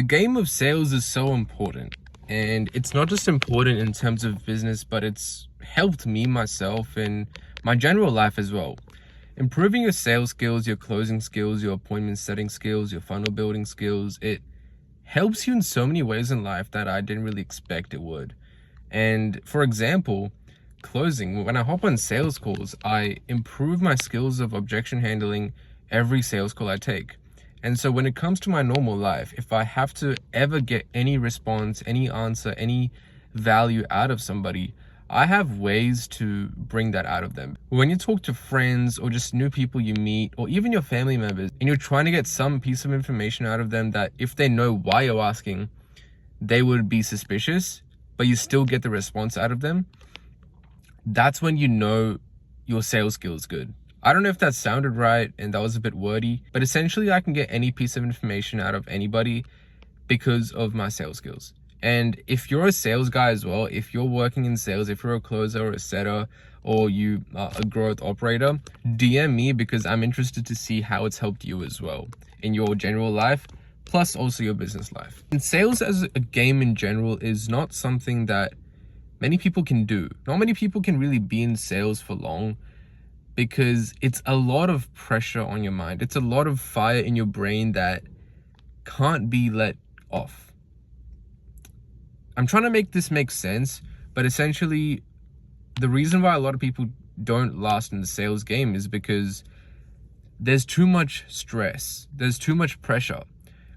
The game of sales is so important, and it's not just important in terms of business, but it's helped me myself in my general life as well. Improving your sales skills, your closing skills, your appointment setting skills, your funnel building skills, it helps you in so many ways in life that I didn't really expect it would. And for example, closing, when I hop on sales calls, I improve my skills of objection handling every sales call I take. And so when it comes to my normal life, if I have to ever get any response, any answer, any value out of somebody, I have ways to bring that out of them. When you talk to friends or just new people you meet, or even your family members, and you're trying to get some piece of information out of them that if they know why you're asking, they would be suspicious, but you still get the response out of them, that's when you know your sales skill is good. I don't know if that sounded right and that was a bit wordy, but essentially I can get any piece of information out of anybody because of my sales skills. And if you're a sales guy as well, if you're working in sales, if you're a closer or a setter, or you are a growth operator, DM me because I'm interested to see how it's helped you as well in your general life, plus also your business life. And sales as a game in general is not something that many people can do. Not many people can really be in sales for long because it's a lot of pressure on your mind. It's a lot of fire in your brain that can't be let off. I'm trying to make this make sense, but essentially the reason why a lot of people don't last in the sales game is because there's too much stress, there's too much pressure.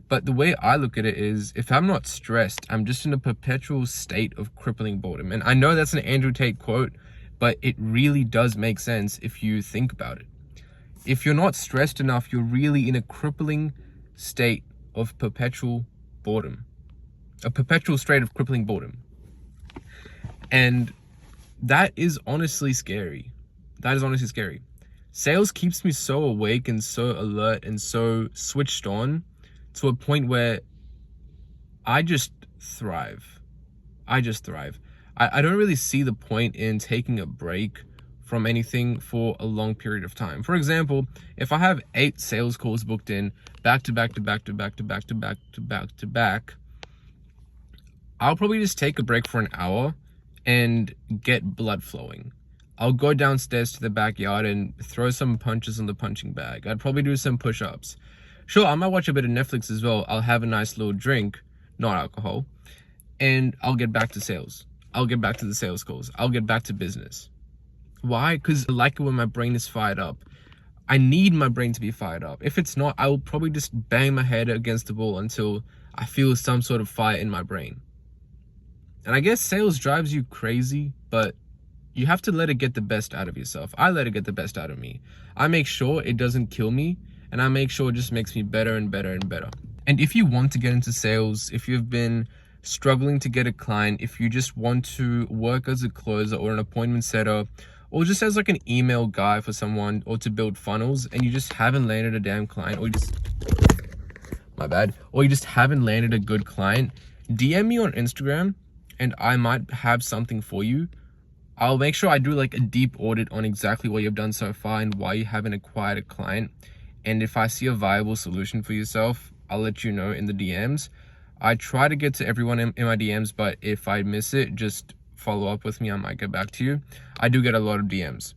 But the way I look at it is, if I'm not stressed, I'm just in a perpetual state of crippling boredom. And I know that's an Andrew Tate quote, but it really does make sense if you think about it. If you're not stressed enough, you're really in a crippling state of perpetual boredom. A perpetual state of crippling boredom. And that is honestly scary. That is honestly scary. Sales keeps me so awake and so alert and so switched on to a point where I just thrive. I don't really see the point in taking a break from anything for a long period of time. For example, if I have 8 sales calls booked in back to back to back to back to back to back to back to back, I'll probably just take a break for an hour and get blood flowing. I'll go downstairs to the backyard and throw some punches in the punching bag. I'd probably do some push-ups. Sure, I might watch a bit of Netflix as well. I'll have a nice little drink, not alcohol, and I'll get back to sales. I'll get back to the sales calls. I'll get back to business. Why? Because I like it when my brain is fired up. I need my brain to be fired up. If it's not, I will probably just bang my head against the wall until I feel some sort of fire in my brain. And I guess sales drives you crazy, but you have to let it get the best out of yourself. I let it get the best out of me. I make sure it doesn't kill me, and I make sure it just makes me better and better and better. And if you want to get into sales, if you've been struggling to get a client, if you just want to work as a closer or an appointment setter, or just as like an email guy for someone, or to build funnels, and you just haven't landed a damn client, or you just haven't landed a good client, DM me on Instagram and I might have something for you. I'll make sure I do like a deep audit on exactly what you've done so far and why you haven't acquired a client. And if I see a viable solution for yourself, I'll let you know in the DMs. I try to get to everyone in my DMs, but if I miss it, just follow up with me. I might get back to you. I do get a lot of DMs.